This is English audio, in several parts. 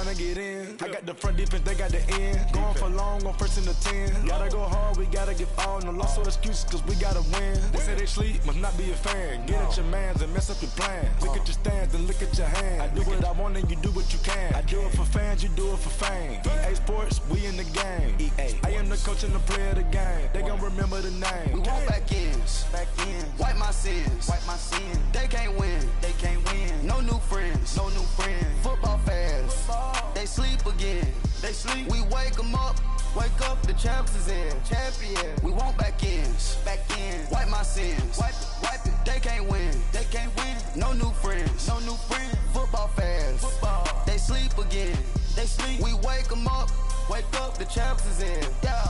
tryna get in. I got the front defense, they got the end. Going for long on 1st and the 10. Gotta go hard, we gotta give all. No loss or excuses, cause we gotta win. They say they sleep, must not be a fan. Get at your mans and mess up your plans. Look at your stands and look at your hands. I do what I want and you do what you can. I do it for fans, you do it for fame. EA Sports, we in the game. I am the coach and the player of the game. They gon' remember the name. We want back ends. Wipe my sins. They can't win. No new friends. Football fans. They sleep again. We wake them up. Wake up, the champs is in. Champion. We want back ends. Wipe my sins. Wipe it. They can't win. No new friends. Football fans. They sleep again. We wake them up. Wake up, the champs is in. Yeah.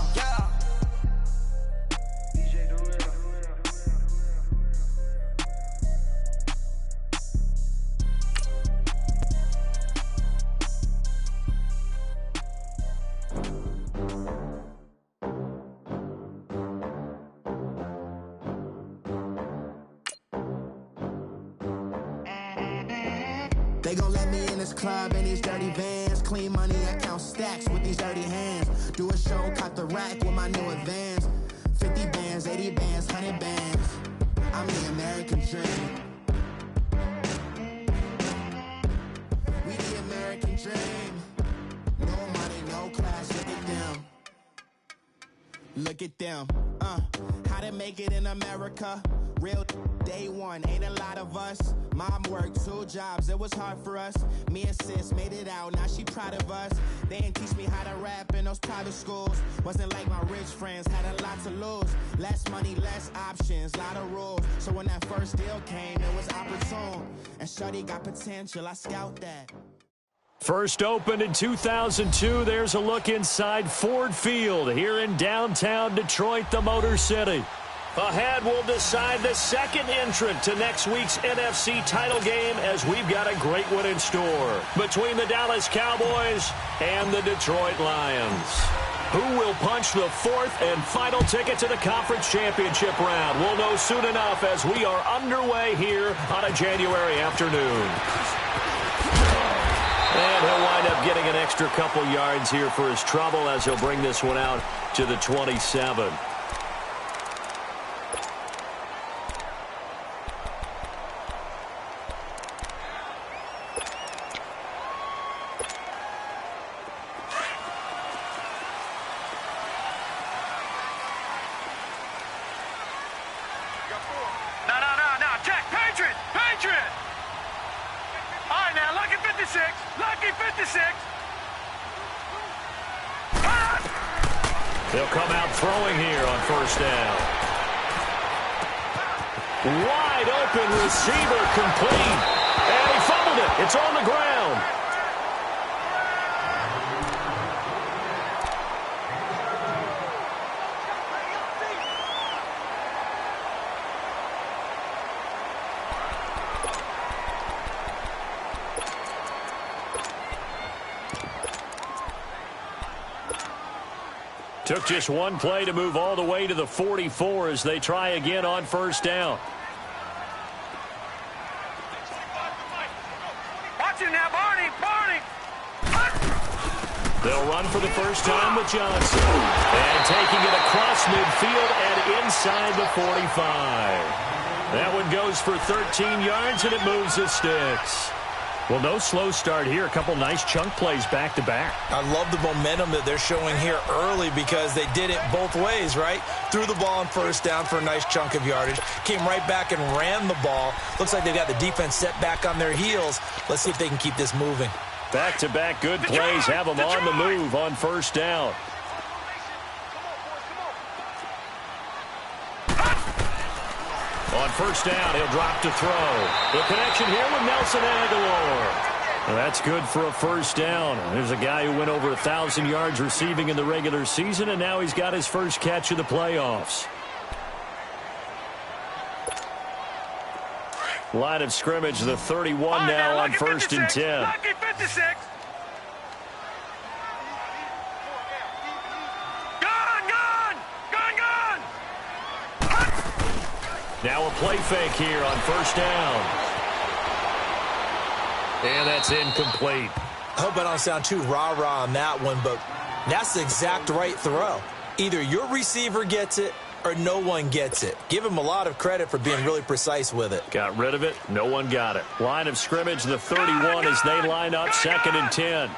They gon' let me in this club in these dirty vans. Clean money, I count stacks with these dirty hands. Do a show, caught the rack with my new advance. 50 bands, 80 bands, 100 bands. I'm the American dream. We the American dream. No money, no class, look at them. Look at them, how to make it in America. Real day one, ain't a lot of us. Mom worked 2 jobs, it was hard for us. Me and sis made it out, now she proud of us. They didn't teach me how to rap in those private schools. Wasn't like my rich friends, had a lot to lose. Less money, less options, lot of rules. So when that first deal came, it was opportune. And shorty got potential, I scout that. First opened in 2002, there's a look inside Ford Field here in downtown Detroit, the Motor City. Ahead will decide the second entrant to next week's NFC title game as we've got a great one in store between the Dallas Cowboys and the Detroit Lions. Who will punch the 4th and final ticket to the conference championship round? We'll know soon enough as we are underway here on a January afternoon. And he'll wind up getting an extra couple yards here for his trouble as he'll bring this one out to the 27. No, check, Patriot! All right, now, lucky 56, lucky 56. They'll come out throwing here on first down. Wide open receiver complete. And he fumbled it. It's on the ground. Took just one play to move all the way to the 44 as they try again on first down. Watch it now, Barney! They'll run for the first time with Johnson. And taking it across midfield and inside the 45. That one goes for 13 yards and it moves the sticks. Well, no slow start here. A couple nice chunk plays back-to-back. I love the momentum that they're showing here early because they did it both ways, right? Threw the ball on first down for a nice chunk of yardage. Came right back and ran the ball. Looks like they've got the defense set back on their heels. Let's see if they can keep this moving. Back-to-back good plays have them on the move on first down. On first down, he'll drop to throw. The connection here with Nelson Agholor. Well, that's good for a first down. There's a guy who went over 1,000 yards receiving in the regular season, and now he's got his first catch of the playoffs. Line of scrimmage, the 31 now on first and 10. Lucky 56. Now a play fake here on first down. And that's incomplete. I hope I don't sound too rah-rah on that one, but that's the exact right throw. Either your receiver gets it or no one gets it. Give him a lot of credit for being really precise with it. Got rid of it. No one got it. Line of scrimmage, the 31 as they line up, 2nd and 10.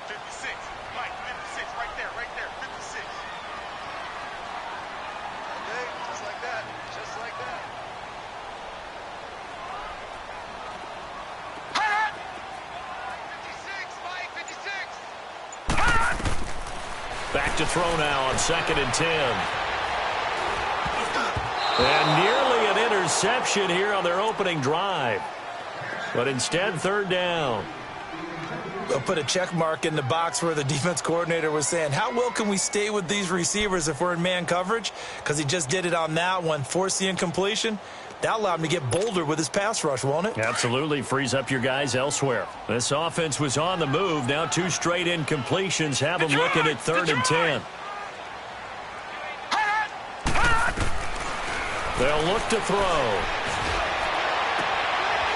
56. Mike, 56. Right there. 56. Okay, just like that. Just like that. Hot! 56, Mike, 56. Hot! Back to throw now on 2nd and 10. And nearly an interception here on their opening drive. But instead, 3rd down. They'll put a check mark in the box where the defense coordinator was saying, how well can we stay with these receivers if we're in man coverage? Because he just did it on that one, forced the incompletion. That allowed him to get bolder with his pass rush, won't it? Absolutely. Frees up your guys elsewhere. This offense was on the move. Now 2 straight incompletions have them looking at 3rd and 10. They'll look to throw.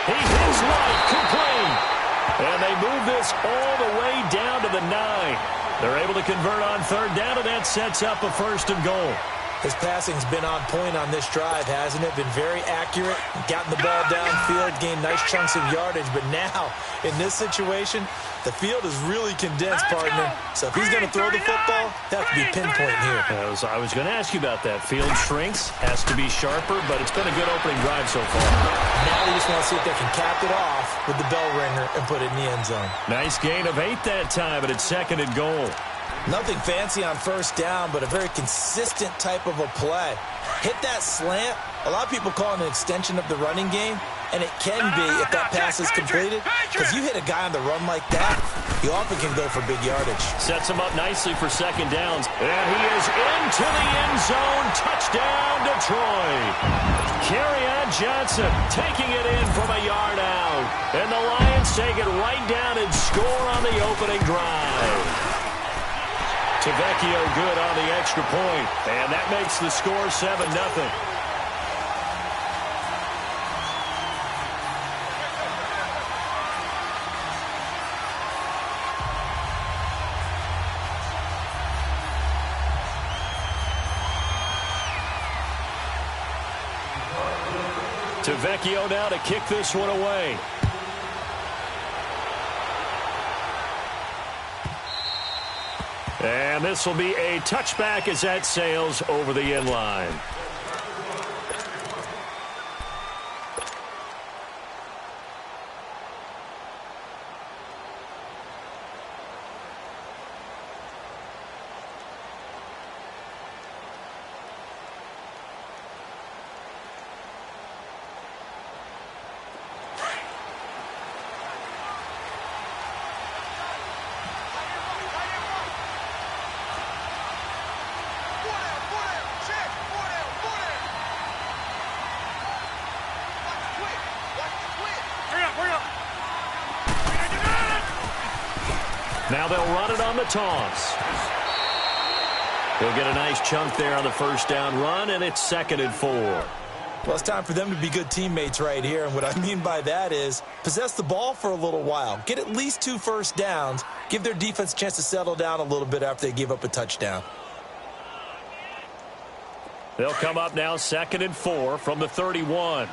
He hits right, complete. And they move this all the way down to the 9. They're able to convert on 3rd down, and that sets up a 1st and goal. His passing's been on point on this drive, hasn't it? Been very accurate, gotten the ball downfield, gained nice chunks of yardage. But now, in this situation, the field is really condensed, partner. So if he's going to throw the football, that could be pinpoint here. I was going to ask you about that. Field shrinks, has to be sharper, but it's been a good opening drive so far. Now they just want to see if they can cap it off with the bell ringer and put it in the end zone. Nice gain of 8 that time, but it's 2nd and goal. Nothing fancy on 1st down, but a very consistent type of a play. Hit that slant. A lot of people call it an extension of the running game, and it can be if that pass is completed. Because you hit a guy on the run like that, you often can go for big yardage. Sets him up nicely for 2nd downs. And he is into the end zone. Touchdown, Detroit. Kerryon Johnson taking it in from a yard out. And the Lions take it right down and score on the opening drive. Tavecchio good on the extra point, and that makes the score 7-0. Tavecchio now to kick this one away. And this will be a touchback as that sails over the end line. Now they'll run it on the toss. He'll get a nice chunk there on the 1st down run, and it's 2nd and 4. Well, it's time for them to be good teammates right here, and what I mean by that is possess the ball for a little while. Get at least 2 first downs. Give their defense a chance to settle down a little bit after they give up a touchdown. They'll come up now 2nd and 4 from the 31.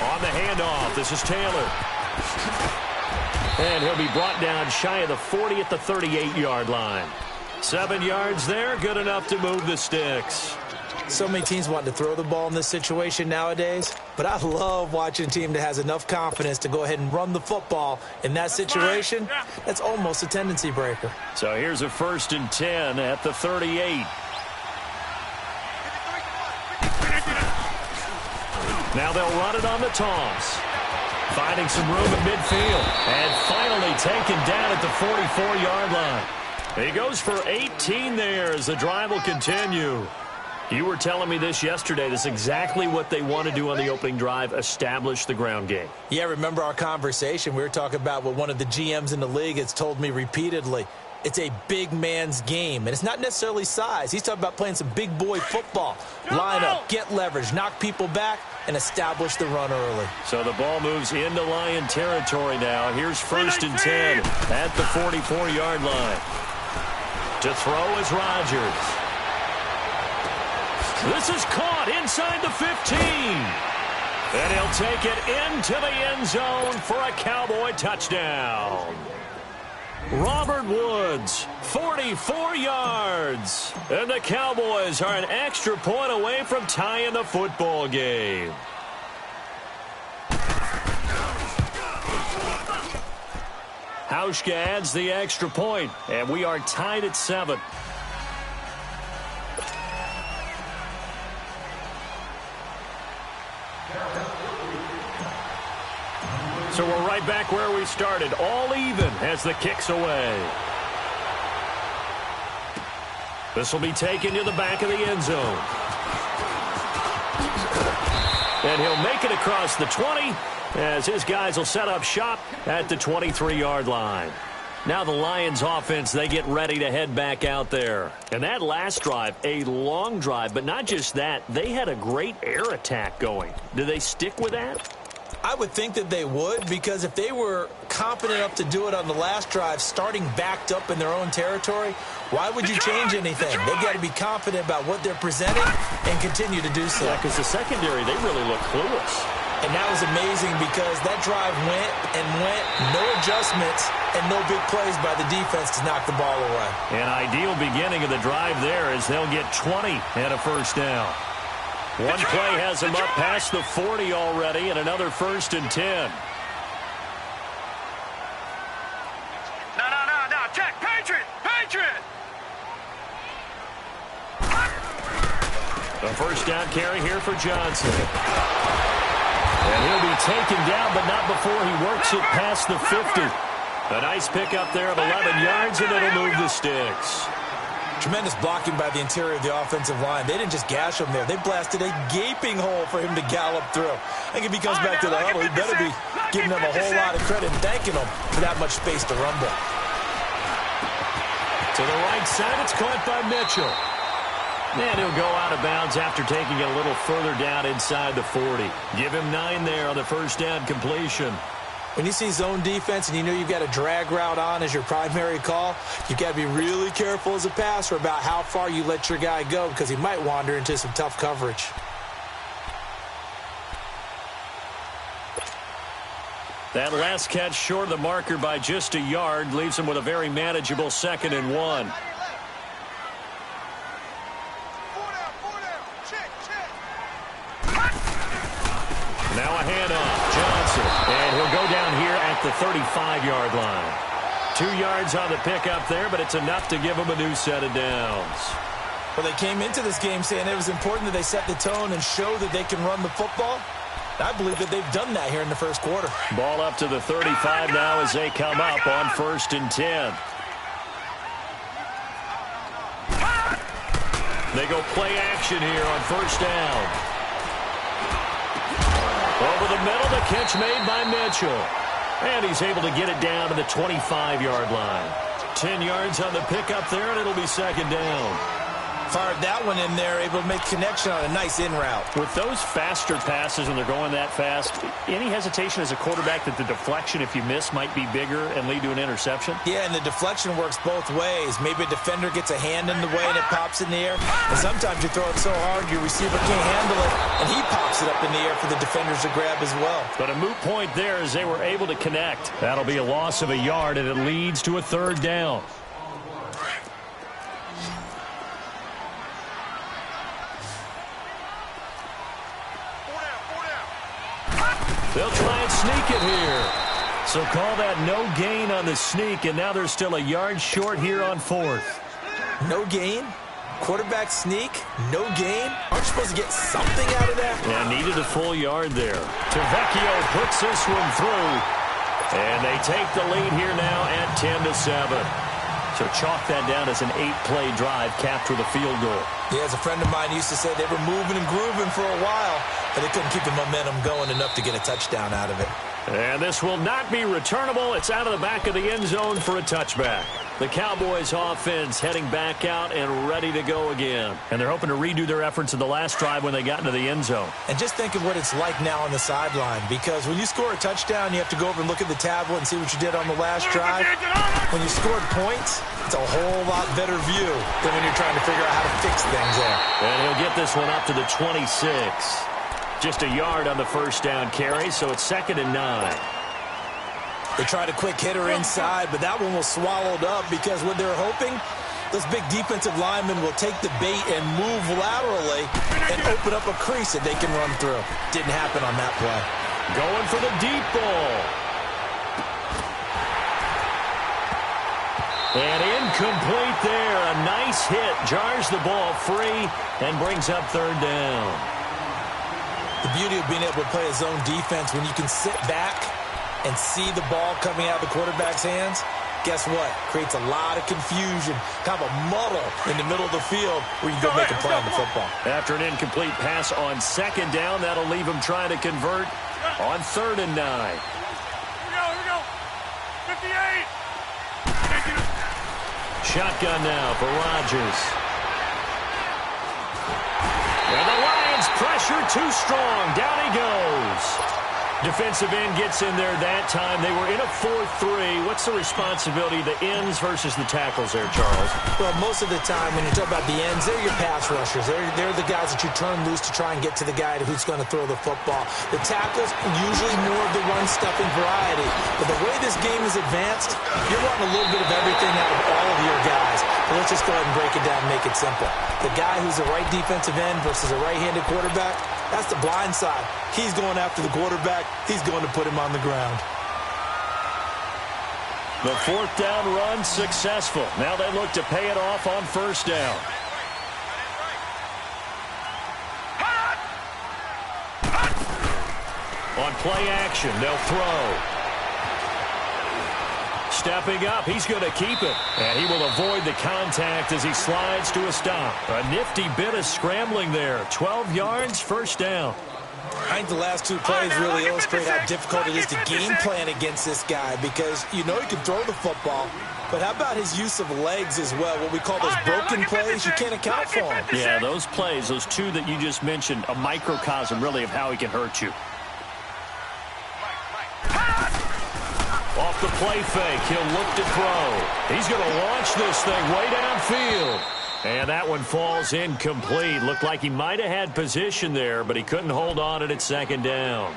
On the handoff, this is Taylor. And he'll be brought down shy of the 40 at the 38-yard line. 7 yards there, good enough to move the sticks. So many teams want to throw the ball in this situation nowadays, but I love watching a team that has enough confidence to go ahead and run the football in that situation. That's almost a tendency breaker. So here's a 1st and 10 at the 38. Now they'll run it on the toss. Finding some room at midfield. And finally taken down at the 44-yard line. He goes for 18 there as the drive will continue. You were telling me this yesterday. This is exactly what they want to do on the opening drive, establish the ground game. Yeah, remember our conversation. We were talking about what one of the GMs in the league has told me repeatedly. it's a big man's game. And it's not necessarily size. He's talking about playing some big boy football. Line up, get leverage, knock people back, and establish the run early. So the ball moves into Lion territory now. Here's 1st and 10 at the 44-yard line. To throw is Rodgers. This is caught inside the 15. And he'll take it into the end zone for a Cowboy touchdown. Robert Woods, 44 yards. And the Cowboys are an extra point away from tying the football game. Hauschka adds the extra point, and we are tied at 7. So we're right back where we started, all even as the kick's away. This will be taken to the back of the end zone. And he'll make it across the 20 as his guys will set up shop at the 23-yard line. Now the Lions offense, they get ready to head back out there. And that last drive, a long drive, but not just that, they had a great air attack going. Do they stick with that? I would think that they would, because if they were confident enough to do it on the last drive, starting backed up in their own territory, why would you change anything? They've got to be confident about what they're presenting and continue to do so. Yeah, because the secondary, they really look clueless. And that was amazing because that drive went and went, no adjustments, and no big plays by the defense to knock the ball away. An ideal beginning of the drive there as they'll get 20 and a first down. One play has them up past the 40 already, and another 1st and 10. No. Check. Patriot. A first down carry here for Johnson. And he'll be taken down, but not before he works it past the 50. A nice pickup there of 11 yards, and it'll move the sticks. Tremendous blocking by the interior of the offensive line. They didn't just gash him there. They blasted a gaping hole for him to gallop through. I think if he comes back to the huddle, he better be giving them a whole lot of credit and thanking them for that much space to rumble. To the right side, it's caught by Mitchell. And he'll go out of bounds after taking it a little further down inside the 40. Give him 9 there on the first down completion. When you see zone defense and you know you've got a drag route on as your primary call, you've got to be really careful as a passer about how far you let your guy go because he might wander into some tough coverage. That last catch short of the marker by just a yard leaves him with a very manageable 2nd and 1. Now a handoff, Johnson, and he'll go down here at the 35-yard line. 2 yards on the pickup there, but it's enough to give him a new set of downs. Well, they came into this game saying it was important that they set the tone and show that they can run the football. I believe that they've done that here in the first quarter. Ball up to the 35 now as they come up on 1st and 10. They go play action here on first down. Over the middle, the catch made by Mitchell. And he's able to get it down to the 25-yard line. 10 yards on the pickup there, and it'll be 2nd down. Fired that one in there, able to make connection on a nice in route. With those faster passes when they're going that fast, any hesitation as a quarterback that the deflection, if you miss, might be bigger and lead to an interception? Yeah, and the deflection works both ways. Maybe a defender gets a hand in the way and it pops in the air. And sometimes you throw it so hard your receiver can't handle it, and he pops it up in the air for the defenders to grab as well. But a moot point there as they were able to connect. That'll be a loss of a yard, and it leads to a 3rd down. They'll try and sneak it here. So call that no gain on the sneak, and now they're still a yard short here on 4th. No gain? Quarterback sneak? No gain? Aren't you supposed to get something out of that? Yeah, needed a full yard there. Tavecchio puts this one through. And they take the lead here now at 10-7. So chalk that down as an 8-play drive capped with a field goal. Yeah, as a friend of mine used to say, they were moving and grooving for a while, but they couldn't keep the momentum going enough to get a touchdown out of it. And this will not be returnable. It's out of the back of the end zone for a touchback. The Cowboys offense heading back out and ready to go again. And they're hoping to redo their efforts in the last drive when they got into the end zone. And just think of what it's like now on the sideline, because when you score a touchdown, you have to go over and look at the tablet and see what you did on the last drive. When you scored points, it's a whole lot better view than when you're trying to figure out how to fix things there. And he'll get this one up to the 26. Just a yard on the first down carry, so it's 2nd and 9. They tried a quick hitter inside, but that one was swallowed up because what they're hoping, those big defensive linemen will take the bait and move laterally and open up a crease that they can run through. Didn't happen on that play. Going for the deep ball. And incomplete there. A nice hit. Jars the ball free and brings up 3rd down. The beauty of being able to play a zone defense when you can sit back and see the ball coming out of the quarterback's hands, guess what? Creates a lot of confusion, kind of a muddle in the middle of the field where you go make a play on the football. After an incomplete pass on 2nd down, that'll leave him trying to convert on 3rd and 9. Here we go. 58. Shotgun now for Rodgers. And the Lions pressure too strong. Down he goes. Defensive end gets in there that time. They were in a 4-3. What's the responsibility of the ends versus the tackles there, Charles? Well, most of the time when you talk about the ends, they're your pass rushers. They're the guys that you turn loose to try and get to the guy who's going to throw the football. The tackles, usually more of the run-stuffing variety. But the way this game is advanced, you're wanting a little bit of everything out of all of your guys. But let's just go ahead and break it down and make it simple. The guy who's a right defensive end versus a right-handed quarterback, that's the blind side. He's going after the quarterback. He's going to put him on the ground. The 4th down run successful. Now they look to pay it off on 1st down. On play action, they'll throw. Stepping up, he's going to keep it. And he will avoid the contact as he slides to a stop. A nifty bit of scrambling there. 12 yards, 1st down. I think the last 2 plays really illustrate how difficult it is to game plan against this guy, because you know he can throw the football, but how about his use of legs as well? What we call those broken plays, you can't account for them. Yeah, those plays, those 2 that you just mentioned, a microcosm really of how he can hurt you. Off the play fake, he'll look to throw. He's going to launch this thing way downfield. And that one falls incomplete. Looked like he might have had position there, but he couldn't hold on it at 2nd down.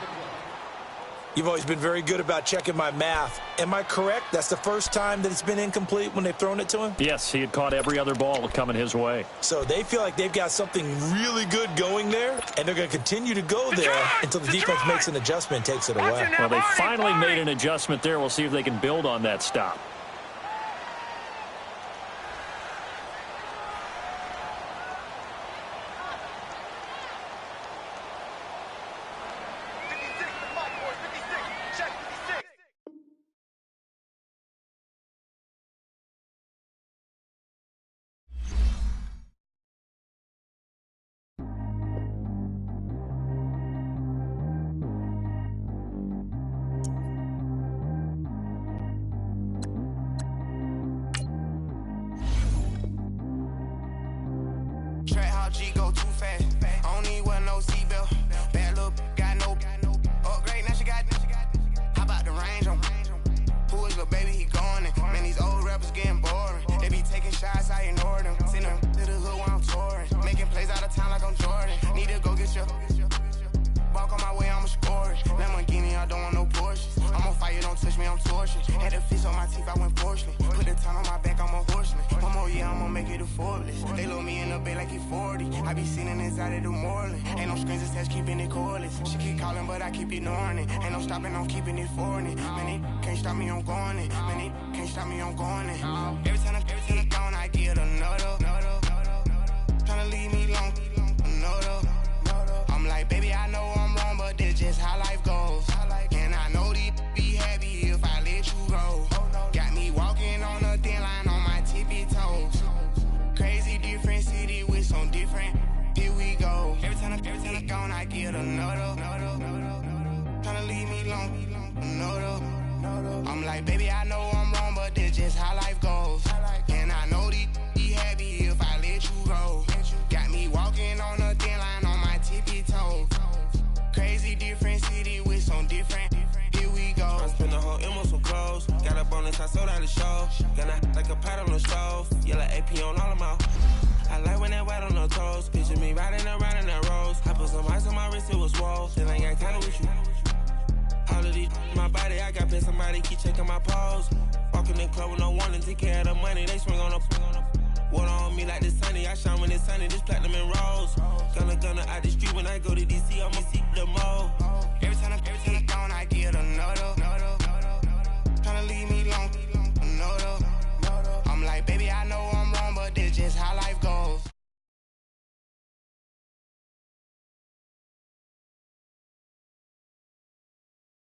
You've always been very good about checking my math. Am I correct? That's the first time that it's been incomplete when they've thrown it to him? Yes, he had caught every other ball coming his way. So they feel like they've got something really good going there, and they're going to continue to go there until the defense makes an adjustment and takes it away. Well, they finally made an adjustment there. We'll see if they can build on that stop. G go too fast. I don't need wear no seatbelt. Bad little got no upgrade. Now she got. How about the range on? Who is the baby? He going in. Man, these old rappers getting boring. They be taking shots, I ignore them. Send them to the hood while I'm touring. Making plays out of town like I'm Jordan. Need to go get your. Walk on my way, I'ma score it. Lamborghini, I don't want no Porsches. I'm on fire, don't touch me, I'm torching. Had a fish on my teeth, I went porcelain. Put the ton on my back, I'm a horseman. One more year, I'ma make it a Forbes. They load me in the bay like he 40. I be sitting inside of the Moreland. Ain't no strings attached, keeping it cordless. She keep calling, but I keep ignoring it. Ain't no stopping, I'm keeping it for it. Man, they can't stop me, I'm going it. Man, they can't stop me, I'm going it. Every time I gone, I get another. Tryna leave me alone, another. I'm like, baby, I know I'm wrong, but this just how life goes. And I know these be happy if I let you go. Got me walking on a thin line on my tippy toes. Crazy different city with some different. Here we go. Every time I gone, I get another. Tryna leave me alone, another. I'm like, baby, I know I'm wrong, but this just how life goes. slow down the show. Gonna like a pot on the stove. Yellow AP on all of my. I like when that white on the toes. Picture me riding around in that rose. I put some ice on my wrist, it was swole. Then I got tired with you. All of these my body, I got paid somebody keep checking my pose. Walking in the club with no warning, take care of the money. They swing on the water on me like the sunny. I shine when it's sunny, this platinum and rose. Gonna out the street when I go to DC, I'ma see the mo. Every time I gone, I get another